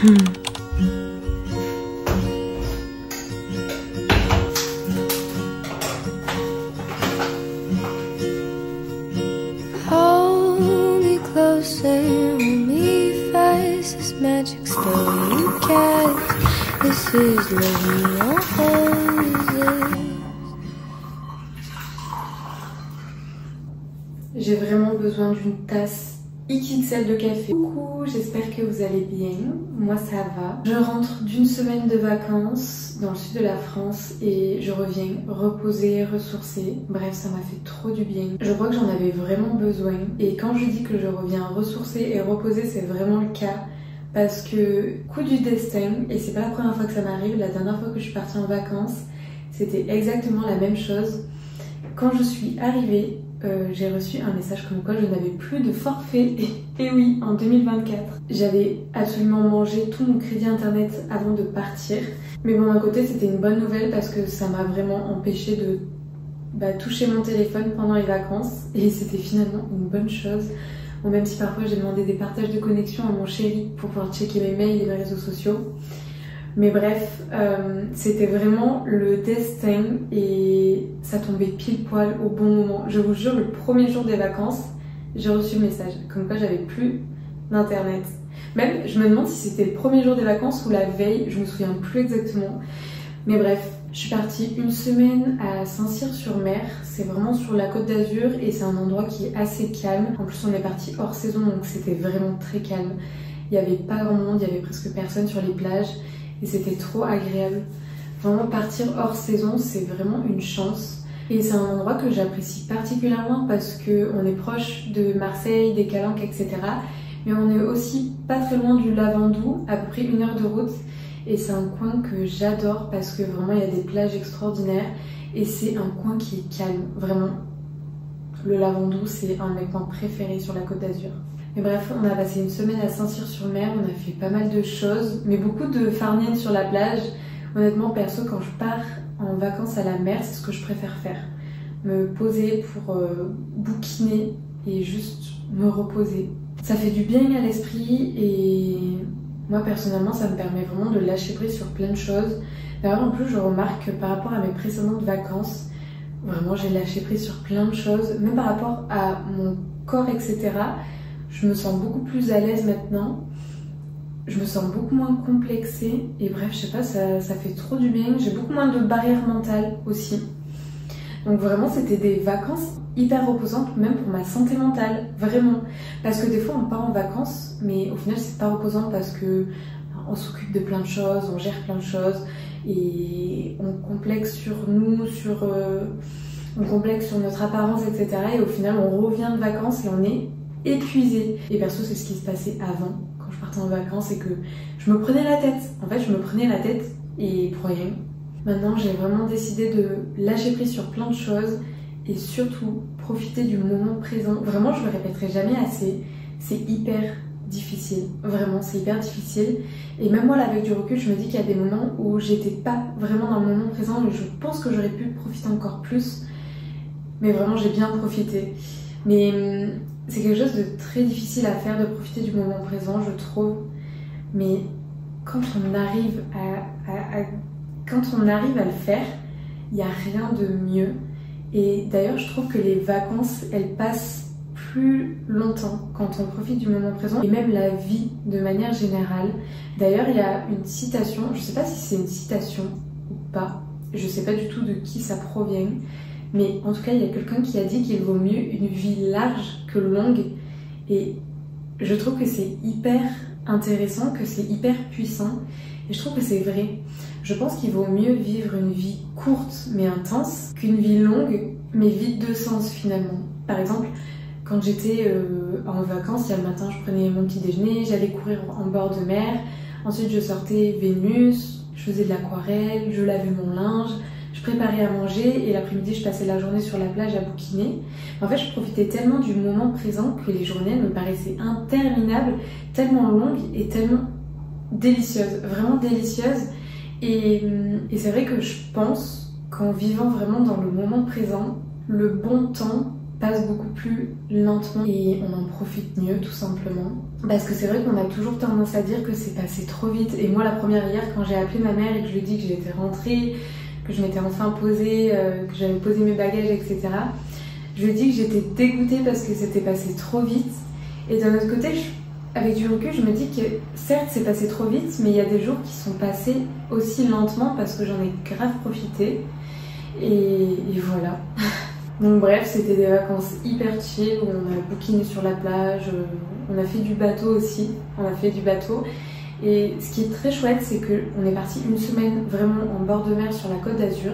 Hold me closer, hold me fast. This magic spell you cast. This is love me all. J'ai vraiment besoin d'une tasse XXL de café. Coucou, j'espère que vous allez bien. Moi ça va. Je rentre d'une semaine de vacances dans le sud de la France et je reviens reposée, ressourcée. Bref, ça m'a fait trop du bien. Je crois que j'en avais vraiment besoin. Et quand je dis que je reviens ressourcée et reposée, c'est vraiment le cas. Parce que coup du destin, et c'est pas la première fois que ça m'arrive, la dernière fois que je suis partie en vacances, c'était exactement la même chose. Quand je suis arrivée, j'ai reçu un message comme quoi je n'avais plus de forfait. Et oui, en 2024. J'avais absolument mangé tout mon crédit internet avant de partir. Mais bon, d'un côté, c'était une bonne nouvelle parce que ça m'a vraiment empêché de toucher mon téléphone pendant les vacances. Et c'était finalement une bonne chose. Bon, même si parfois j'ai demandé des partages de connexion à mon chéri pour pouvoir checker mes mails et mes réseaux sociaux. Mais bref, c'était vraiment le destin et ça tombait pile poil au bon moment. Je vous jure, le premier jour des vacances, j'ai reçu le message comme quoi j'avais plus d'internet. Même, je me demande si c'était le premier jour des vacances ou la veille, je me souviens plus exactement. Mais bref, je suis partie une semaine à Saint-Cyr-sur-Mer. C'est vraiment sur la Côte d'Azur et c'est un endroit qui est assez calme. En plus, on est parti hors saison, donc c'était vraiment très calme. Il n'y avait pas grand monde, il y avait presque personne sur les plages. Et c'était trop agréable. Vraiment partir hors saison, c'est vraiment une chance. Et c'est un endroit que j'apprécie particulièrement parce qu'on est proche de Marseille, des Calanques, etc. Mais on est aussi pas très loin du Lavandou, à peu près 1 heure de route. Et c'est un coin que j'adore parce que vraiment il y a des plages extraordinaires. Et c'est un coin qui est calme, vraiment. Le Lavandou, c'est un de mes coins préférés sur la Côte d'Azur. Mais bref, on a passé une semaine à Saint-Cyr-sur-Mer, on a fait pas mal de choses, mais beaucoup de farniente sur la plage. Honnêtement, perso, quand je pars en vacances à la mer, c'est ce que je préfère faire. Me poser pour bouquiner et juste me reposer. Ça fait du bien à l'esprit et moi personnellement, ça me permet vraiment de lâcher prise sur plein de choses. D'ailleurs, en plus, je remarque que par rapport à mes précédentes vacances, vraiment j'ai lâché prise sur plein de choses, même par rapport à mon corps, etc. Je me sens beaucoup plus à l'aise maintenant, je me sens beaucoup moins complexée et bref, je sais pas, ça fait trop du bien. J'ai beaucoup moins de barrières mentales aussi. Donc vraiment, c'était des vacances hyper reposantes, même pour ma santé mentale, vraiment. Parce que des fois, on part en vacances, mais au final, c'est pas reposant parce que on s'occupe de plein de choses, on gère plein de choses et on complexe sur nous, on complexe sur notre apparence, etc. Et au final, on revient de vacances et on est épuisée. Et perso, c'est ce qui se passait avant, quand je partais en vacances, et que je me prenais la tête. En fait, je me prenais la tête et pour rien. Maintenant, j'ai vraiment décidé de lâcher prise sur plein de choses et surtout profiter du moment présent. Vraiment, je le répéterai jamais assez, c'est hyper difficile. Vraiment, c'est hyper difficile. Et même moi, là, avec du recul, je me dis qu'il y a des moments où j'étais pas vraiment dans le moment présent et je pense que j'aurais pu profiter encore plus. Mais vraiment, j'ai bien profité. Mais c'est quelque chose de très difficile à faire, de profiter du moment présent, je trouve. Mais quand on arrive à le faire, il n'y a rien de mieux. Et d'ailleurs, je trouve que les vacances, elles passent plus longtemps quand on profite du moment présent. Et même la vie, de manière générale. D'ailleurs, il y a une citation, je ne sais pas si c'est une citation ou pas. Je ne sais pas du tout de qui ça provient. Mais en tout cas, il y a quelqu'un qui a dit qu'il vaut mieux une vie large que longue. Et je trouve que c'est hyper intéressant, que c'est hyper puissant. Et je trouve que c'est vrai. Je pense qu'il vaut mieux vivre une vie courte mais intense qu'une vie longue mais vide de sens finalement. Par exemple, quand j'étais en vacances, il y a le matin, je prenais mon petit déjeuner, j'allais courir en bord de mer. Ensuite, je sortais Vénus, je faisais de l'aquarelle, je lavais mon linge. Je préparais à manger et l'après-midi je passais la journée sur la plage à bouquiner. En fait, je profitais tellement du moment présent que les journées me paraissaient interminables, tellement longues et tellement délicieuses, vraiment délicieuses. Et c'est vrai que je pense qu'en vivant vraiment dans le moment présent, le bon temps passe beaucoup plus lentement et on en profite mieux tout simplement. Parce que c'est vrai qu'on a toujours tendance à dire que c'est passé trop vite. Et moi, la première hier, quand j'ai appelé ma mère et que je lui ai dit que j'étais rentrée, que je m'étais enfin posée, que j'avais posé mes bagages, etc. Je lui ai dit que j'étais dégoûtée parce que c'était passé trop vite. Et d'un autre côté, avec du recul, je me dis que certes, c'est passé trop vite, mais il y a des jours qui sont passés aussi lentement parce que j'en ai grave profité. Et voilà. Donc bref, c'était des vacances hyper chill où on a bouquiné sur la plage, on a fait du bateau aussi, Et ce qui est très chouette, c'est qu'on est parti une semaine vraiment en bord de mer sur la Côte d'Azur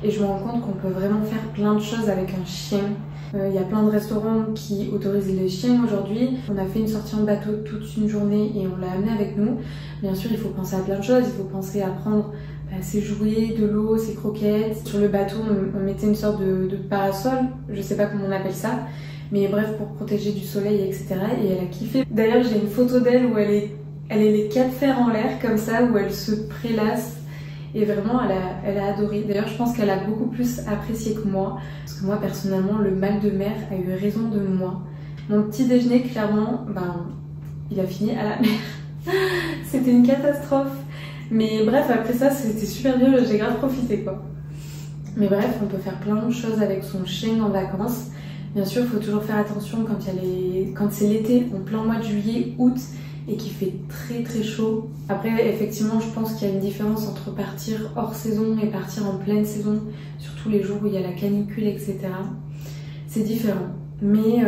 et je me rends compte qu'on peut vraiment faire plein de choses avec un chien. Il y a plein de restaurants qui autorisent les chiens aujourd'hui. On a fait une sortie en bateau toute une journée et on l'a amené avec nous. Bien sûr, il faut penser à plein de choses, il faut penser à prendre ses jouets, de l'eau, ses croquettes. Sur le bateau, on mettait une sorte de parasol, je sais pas comment on appelle ça, mais bref, pour protéger du soleil, etc. Et elle a kiffé. D'ailleurs, j'ai une photo d'elle où elle est les quatre fers en l'air comme ça, où elle se prélasse. Et vraiment, elle a adoré. D'ailleurs, je pense qu'elle a beaucoup plus apprécié que moi. Parce que moi, personnellement, le mal de mer a eu raison de moi. Mon petit déjeuner, clairement, il a fini à la mer. C'était une catastrophe. Mais bref, après ça, c'était super bien, j'ai grave profité quoi. Mais bref, on peut faire plein de choses avec son chien en vacances. Bien sûr, il faut toujours faire attention quand c'est l'été, en plein mois de juillet, août, et qu'il fait très très chaud. Après, effectivement, je pense qu'il y a une différence entre partir hors saison et partir en pleine saison, surtout les jours où il y a la canicule, etc. C'est différent. Mais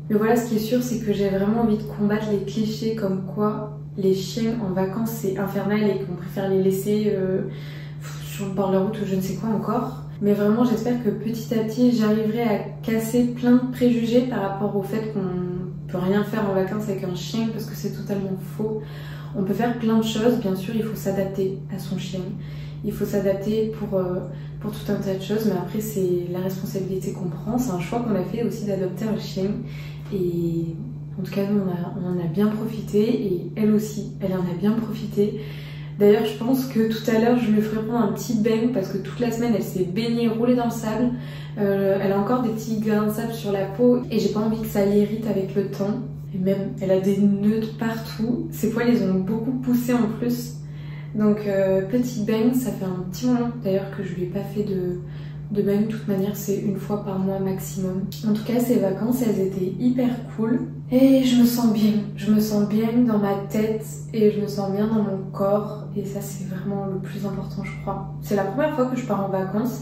voilà, ce qui est sûr, c'est que j'ai vraiment envie de combattre les clichés comme quoi les chiens en vacances c'est infernal et qu'on préfère les laisser sur le bord de la route ou je ne sais quoi encore. Mais vraiment, j'espère que petit à petit, j'arriverai à casser plein de préjugés par rapport au fait qu'on peut rien faire en vacances avec un chien parce que c'est totalement faux. On peut faire plein de choses, bien sûr, il faut s'adapter à son chien. Il faut s'adapter pour tout un tas de choses, mais après c'est la responsabilité qu'on prend. C'est un choix qu'on a fait aussi d'adopter un chien. Et en tout cas, nous, on en a bien profité et elle aussi, elle en a bien profité. D'ailleurs, je pense que tout à l'heure, je lui ferai prendre un petit bain parce que toute la semaine, elle s'est baignée, roulée dans le sable. Elle a encore des petits grains de sable sur la peau et j'ai pas envie que ça l'irrite avec le temps. Et même, elle a des nœuds partout. Ses poils, ils ont beaucoup poussé en plus. Donc, petit bain, ça fait un petit moment d'ailleurs que je lui ai pas fait de bain. De toute manière, c'est une fois par mois maximum. En tout cas, ces vacances, elles étaient hyper cool. Et je me sens bien dans ma tête et je me sens bien dans mon corps et ça c'est vraiment le plus important je crois. C'est la première fois que je pars en vacances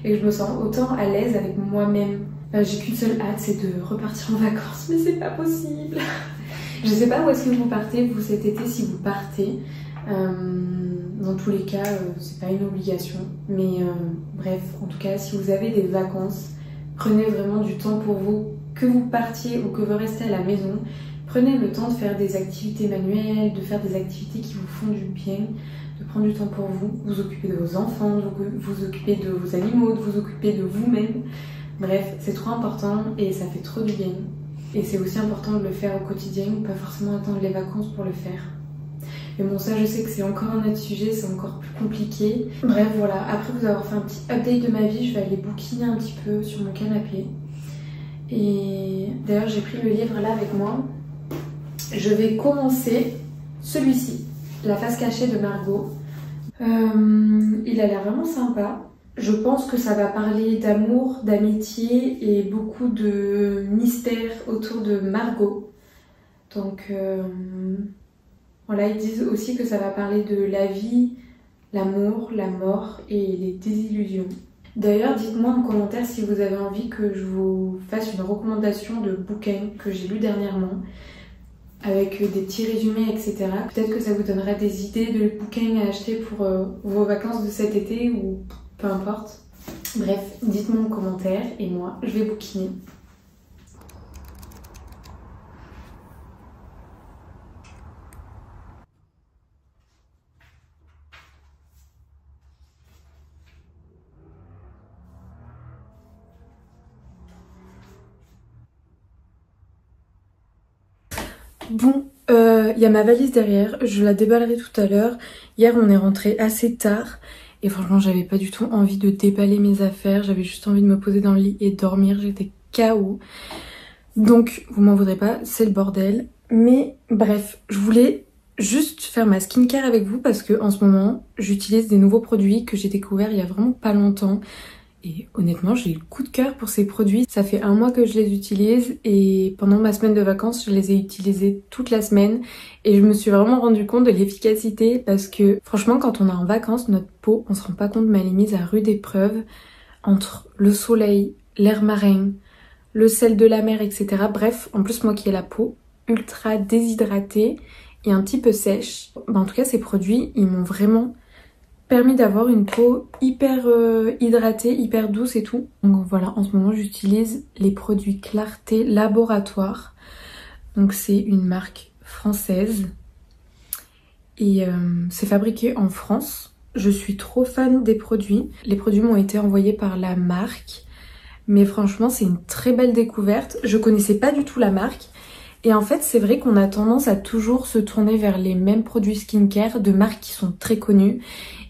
et que je me sens autant à l'aise avec moi-même. J'ai qu'une seule hâte, c'est de repartir en vacances mais c'est pas possible. Je sais pas où est-ce que vous partez vous cet été si vous partez. Dans tous les cas c'est pas une obligation mais bref en tout cas si vous avez des vacances prenez vraiment du temps pour vous. Que vous partiez ou que vous restez à la maison, prenez le temps de faire des activités manuelles, de faire des activités qui vous font du bien, de prendre du temps pour vous, vous occuper de vos enfants, de vous occuper de vos animaux, de vous occuper de vous-même. Bref, c'est trop important et ça fait trop du bien. Et c'est aussi important de le faire au quotidien, pas forcément attendre les vacances pour le faire. Mais bon, ça je sais que c'est encore un autre sujet, c'est encore plus compliqué. Bref, voilà, après vous avoir fait un petit update de ma vie, je vais aller bouquiner un petit peu sur mon canapé. Et d'ailleurs j'ai pris le livre là avec moi. Je vais commencer celui-ci, La face cachée de Margot. Il a l'air vraiment sympa. Je pense que ça va parler d'amour, d'amitié et beaucoup de mystère autour de Margot. Donc voilà, ils disent aussi que ça va parler de la vie, l'amour, la mort et les désillusions. D'ailleurs, dites-moi en commentaire si vous avez envie que je vous fasse une recommandation de bouquin que j'ai lu dernièrement avec des petits résumés, etc. Peut-être que ça vous donnera des idées de bouquins à acheter pour vos vacances de cet été ou peu importe. Bref, dites-moi en commentaire et moi, je vais bouquiner. Bon, y a ma valise derrière, je la déballerai tout à l'heure. Hier on est rentré assez tard et franchement j'avais pas du tout envie de déballer mes affaires. J'avais juste envie de me poser dans le lit et dormir, j'étais KO. Donc vous m'en voudrez pas, c'est le bordel. Mais bref, je voulais juste faire ma skincare avec vous parce que en ce moment, j'utilise des nouveaux produits que j'ai découverts il y a vraiment pas longtemps. Et honnêtement, j'ai eu le coup de cœur pour ces produits. Ça fait 1 mois que je les utilise et pendant ma semaine de vacances, je les ai utilisés toute la semaine. Et je me suis vraiment rendu compte de l'efficacité parce que franchement, quand on est en vacances, notre peau, on se rend pas compte, mais elle est mise à rude épreuve entre le soleil, l'air marin, le sel de la mer, etc. Bref, en plus moi qui ai la peau ultra déshydratée et un petit peu sèche, en tout cas ces produits, ils m'ont vraiment permis d'avoir une peau hyper hydratée, hyper douce et tout. Donc voilà, en ce moment j'utilise les produits Clarté Laboratoire. Donc c'est une marque française et c'est fabriqué en France. Je suis trop fan des produits. Les produits m'ont été envoyés par la marque, mais franchement c'est une très belle découverte. Je connaissais pas du tout la marque. Et en fait, c'est vrai qu'on a tendance à toujours se tourner vers les mêmes produits skincare de marques qui sont très connues.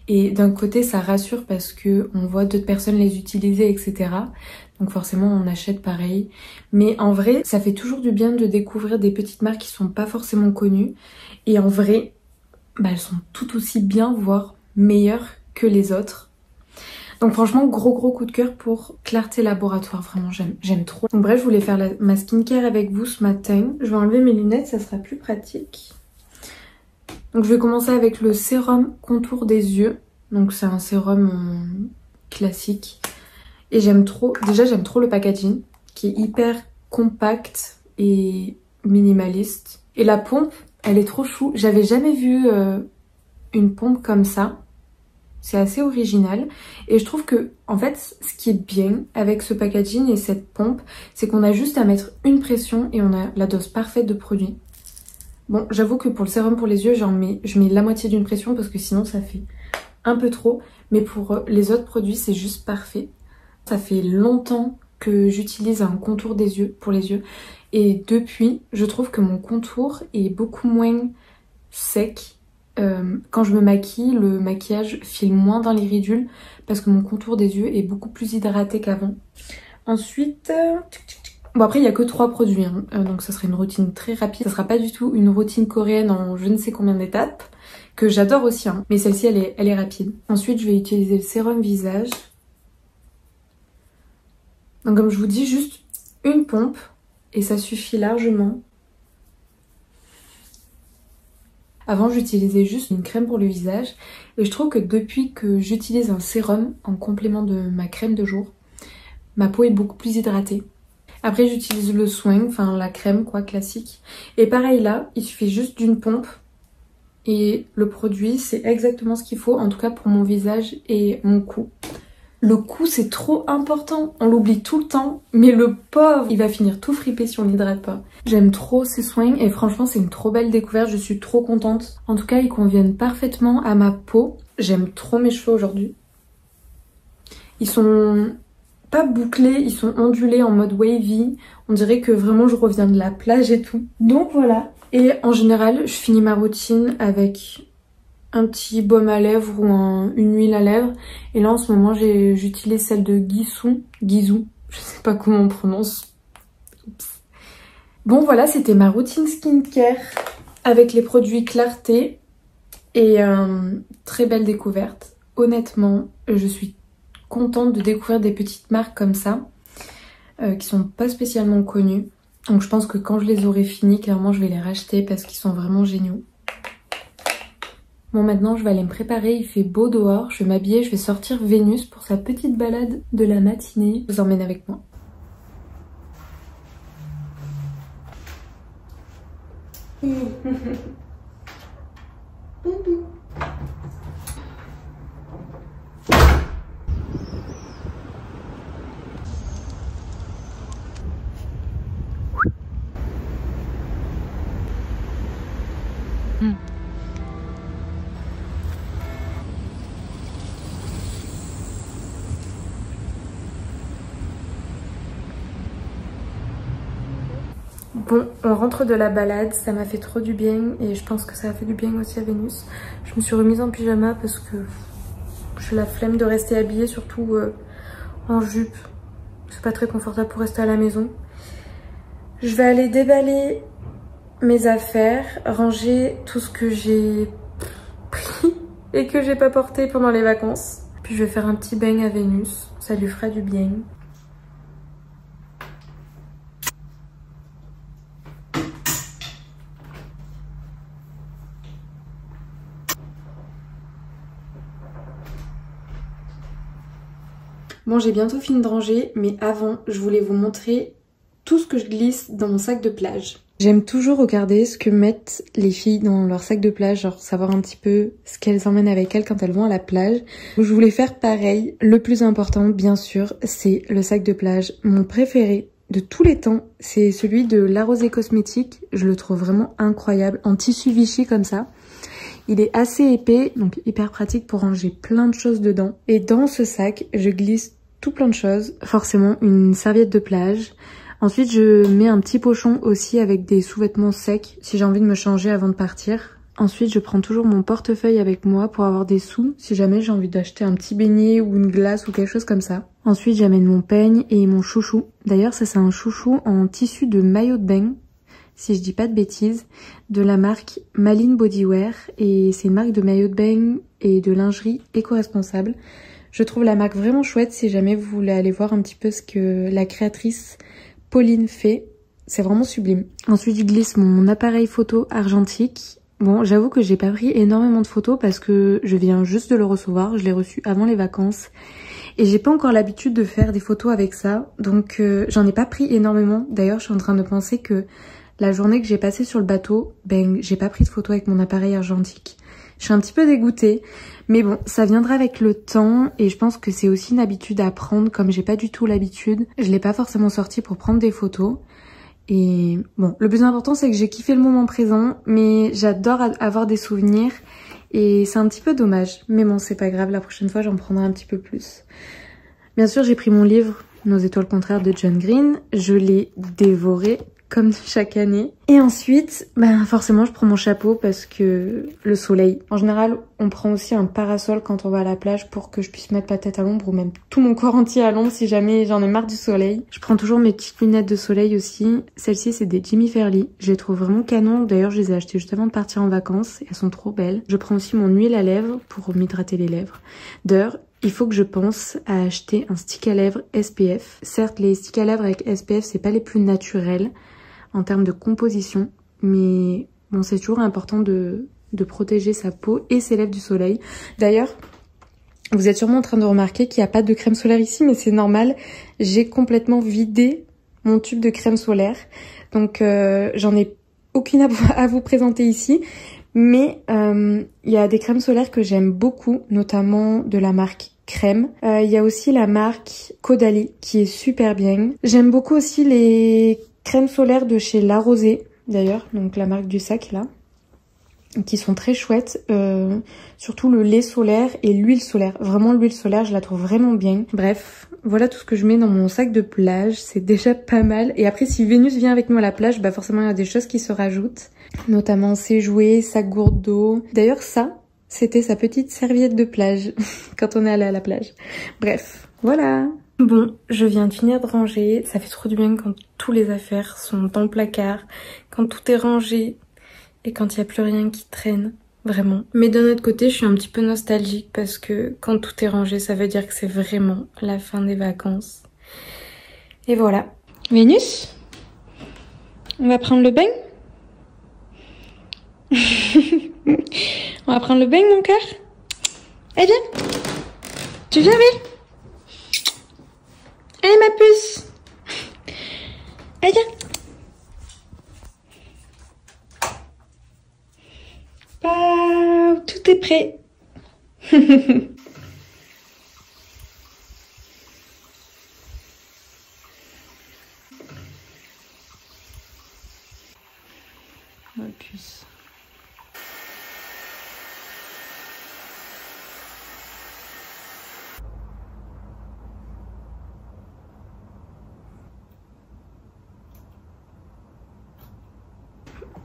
Et d'un côté, ça rassure parce que on voit d'autres personnes les utiliser, etc. Donc forcément, on achète pareil. Mais en vrai, ça fait toujours du bien de découvrir des petites marques qui sont pas forcément connues. Et en vrai, bah, elles sont tout aussi bien, voire meilleures que les autres. Donc franchement, gros coup de cœur pour Clarté Laboratoire, vraiment j'aime trop. Donc bref, je voulais faire ma skincare avec vous ce matin. Je vais enlever mes lunettes, ça sera plus pratique. Donc je vais commencer avec le sérum contour des yeux. Donc c'est un sérum classique. Et j'aime trop, déjà j'aime trop le packaging qui est hyper compact et minimaliste. Et la pompe, elle est trop chou. J'avais jamais vu une pompe comme ça. C'est assez original et je trouve que en fait ce qui est bien avec ce packaging et cette pompe, c'est qu'on a juste à mettre une pression et on a la dose parfaite de produit. Bon, j'avoue que pour le sérum pour les yeux, je mets la moitié d'une pression parce que sinon ça fait un peu trop, mais pour les autres produits c'est juste parfait. Ça fait longtemps que j'utilise un contour des yeux pour les yeux et depuis je trouve que mon contour est beaucoup moins sec. Quand je me maquille, le maquillage file moins dans les ridules parce que mon contour des yeux est beaucoup plus hydraté qu'avant. Ensuite, bon après il n'y a que 3 produits, hein, donc ça serait une routine très rapide. Ça sera pas du tout une routine coréenne en je ne sais combien d'étapes, que j'adore aussi, hein, mais celle-ci elle est rapide. Ensuite je vais utiliser le sérum visage. Donc comme je vous dis, juste une pompe et ça suffit largement. Avant, j'utilisais juste une crème pour le visage et je trouve que depuis que j'utilise un sérum en complément de ma crème de jour, ma peau est beaucoup plus hydratée. Après, j'utilise le soin, enfin la crème quoi, classique. Et pareil là, il suffit juste d'une pompe et le produit, c'est exactement ce qu'il faut, en tout cas pour mon visage et mon cou. Le cou, c'est trop important, on l'oublie tout le temps, mais le pauvre, il va finir tout fripé si on l'hydrate pas. J'aime trop ces soins et franchement, c'est une trop belle découverte, je suis trop contente. En tout cas, ils conviennent parfaitement à ma peau. J'aime trop mes cheveux aujourd'hui. Ils sont pas bouclés, ils sont ondulés en mode wavy. On dirait que vraiment je reviens de la plage et tout. Donc voilà. Et en général, je finis ma routine avec un petit baume à lèvres ou une huile à lèvres. Et là en ce moment j'utilise celle de Guizou, je sais pas comment on prononce. Oups. Bon voilà, c'était ma routine skincare avec les produits Clarté et très belle découverte. Honnêtement, je suis contente de découvrir des petites marques comme ça qui sont pas spécialement connues. Donc je pense que quand je les aurai finis, clairement je vais les racheter parce qu'ils sont vraiment géniaux. Bon, maintenant je vais aller me préparer, il fait beau dehors, je vais m'habiller, je vais sortir Vénus pour sa petite balade de la matinée. Je vous emmène avec moi. Bon, on rentre de la balade, ça m'a fait trop du bien et je pense que ça a fait du bien aussi à Vénus. Je me suis remise en pyjama parce que j'ai la flemme de rester habillée, surtout en jupe. C'est pas très confortable pour rester à la maison. Je vais aller déballer mes affaires, ranger tout ce que j'ai pris et que j'ai pas porté pendant les vacances. Puis je vais faire un petit bang à Vénus, ça lui fera du bien. Bon, j'ai bientôt fini de ranger, mais avant, je voulais vous montrer tout ce que je glisse dans mon sac de plage. J'aime toujours regarder ce que mettent les filles dans leur sac de plage, genre savoir un petit peu ce qu'elles emmènent avec elles quand elles vont à la plage. Donc, je voulais faire pareil. Le plus important, bien sûr, c'est le sac de plage. Mon préféré de tous les temps, c'est celui de La Rosée Cosmétiques. Je le trouve vraiment incroyable, en tissu Vichy comme ça. Il est assez épais, donc hyper pratique pour ranger plein de choses dedans. Et dans ce sac, je glisse tout plein de choses. Forcément, une serviette de plage. Ensuite, je mets un petit pochon aussi avec des sous-vêtements secs si j'ai envie de me changer avant de partir. Ensuite, je prends toujours mon portefeuille avec moi pour avoir des sous si jamais j'ai envie d'acheter un petit beignet ou une glace ou quelque chose comme ça. Ensuite, j'amène mon peigne et mon chouchou. D'ailleurs, ça c'est un chouchou en tissu de maillot de bain, si je dis pas de bêtises, de la marque Maline Bodywear. Et c'est une marque de maillot de bain et de lingerie éco-responsable. Je trouve la marque vraiment chouette si jamais vous voulez aller voir un petit peu ce que la créatrice Pauline fait. C'est vraiment sublime. Ensuite, je glisse mon appareil photo argentique. Bon, j'avoue que j'ai pas pris énormément de photos parce que je viens juste de le recevoir. Je l'ai reçu avant les vacances. Et j'ai pas encore l'habitude de faire des photos avec ça. Donc, j'en ai pas pris énormément. D'ailleurs, je suis en train de penser que la journée que j'ai passée sur le bateau, ben, j'ai pas pris de photos avec mon appareil argentique. Je suis un petit peu dégoûtée. Mais bon, ça viendra avec le temps et je pense que c'est aussi une habitude à prendre. Comme j'ai pas du tout l'habitude, je l'ai pas forcément sorti pour prendre des photos. Et bon, le plus important c'est que j'ai kiffé le moment présent, mais j'adore avoir des souvenirs et c'est un petit peu dommage. Mais bon, c'est pas grave, la prochaine fois j'en prendrai un petit peu plus. Bien sûr, j'ai pris mon livre Nos étoiles contraires de John Green, je l'ai dévoré comme chaque année. Et ensuite, ben forcément je prends mon chapeau parce que le soleil. En général, on prend aussi un parasol quand on va à la plage pour que je puisse mettre la tête à l'ombre ou même tout mon corps entier à l'ombre si jamais j'en ai marre du soleil. Je prends toujours mes petites lunettes de soleil aussi. Celles-ci, c'est des Jimmy Fairly. Je les trouve vraiment canon. D'ailleurs, je les ai achetées juste avant de partir en vacances. Elles sont trop belles. Je prends aussi mon huile à lèvres pour m'hydrater les lèvres. D'ailleurs, il faut que je pense à acheter un stick à lèvres SPF. Certes, les sticks à lèvres avec SPF, c'est pas les plus naturels en termes de composition, mais bon, c'est toujours important de protéger sa peau et ses lèvres du soleil. D'ailleurs, vous êtes sûrement en train de remarquer qu'il n'y a pas de crème solaire ici, mais c'est normal. J'ai complètement vidé mon tube de crème solaire, donc j'en ai aucune à vous présenter ici. Mais il y a des crèmes solaires que j'aime beaucoup, notamment de la marque Crème. Il y a aussi la marque Caudalie qui est super bien. J'aime beaucoup aussi les crèmes solaires de chez La Rosée, d'ailleurs, donc la marque du sac là, qui sont très chouettes, surtout le lait solaire et l'huile solaire. Vraiment l'huile solaire, je la trouve vraiment bien. Bref, voilà tout ce que je mets dans mon sac de plage, c'est déjà pas mal. Et après, si Vénus vient avec nous à la plage, bah forcément il y a des choses qui se rajoutent, notamment ses jouets, sa gourde d'eau. D'ailleurs ça, c'était sa petite serviette de plage quand on est allé à la plage. Bref, voilà. Bon, je viens de finir de ranger, ça fait trop du bien quand toutes les affaires sont dans le placard, quand tout est rangé et quand il n'y a plus rien qui traîne, vraiment. Mais d'un autre côté, je suis un petit peu nostalgique parce que quand tout est rangé, ça veut dire que c'est vraiment la fin des vacances. Et voilà. Vénus, on va prendre le bain? On va prendre le bain, mon cœur? Eh bien, tu viens, Vé? Allez, ma puce. Allez, viens. Tout est prêt. Ma puce.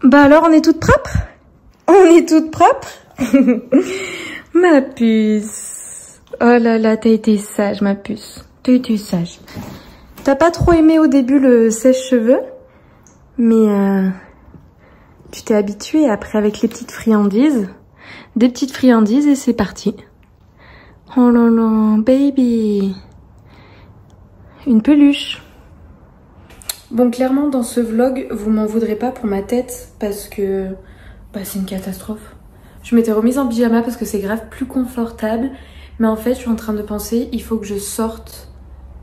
Bah alors, on est toutes propres? On est toutes propres? Ma puce. Oh là là, t'as été sage, ma puce. T'as été sage. T'as pas trop aimé au début le sèche-cheveux, mais Tu t'es habitué après avec les petites friandises. Des petites friandises et c'est parti. Oh là là, baby. Une peluche. Bon, clairement, dans ce vlog, vous m'en voudrez pas pour ma tête parce que c'est une catastrophe. Je m'étais remise en pyjama parce que c'est grave plus confortable. Mais en fait, je suis en train de penser, il faut que je sorte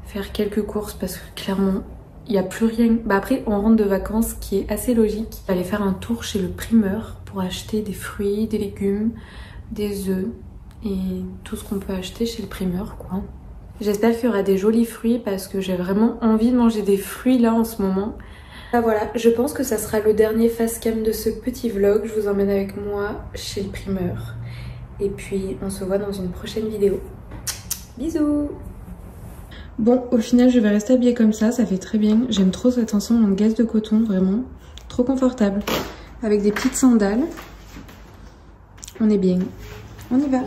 faire quelques courses parce que clairement, il n'y a plus rien. Bah après, on rentre de vacances, ce qui est assez logique. J'allais faire un tour chez le primeur pour acheter des fruits, des légumes, des œufs et tout ce qu'on peut acheter chez le primeur, quoi. J'espère qu'il y aura des jolis fruits parce que j'ai vraiment envie de manger des fruits là en ce moment. Ah voilà, je pense que ça sera le dernier face cam de ce petit vlog. Je vous emmène avec moi chez le primeur. Et puis on se voit dans une prochaine vidéo. Bisous. Bon, au final je vais rester habillée comme ça fait très bien. J'aime trop cet ensemble en gaze de coton, vraiment. Trop confortable. Avec des petites sandales. On est bien. On y va.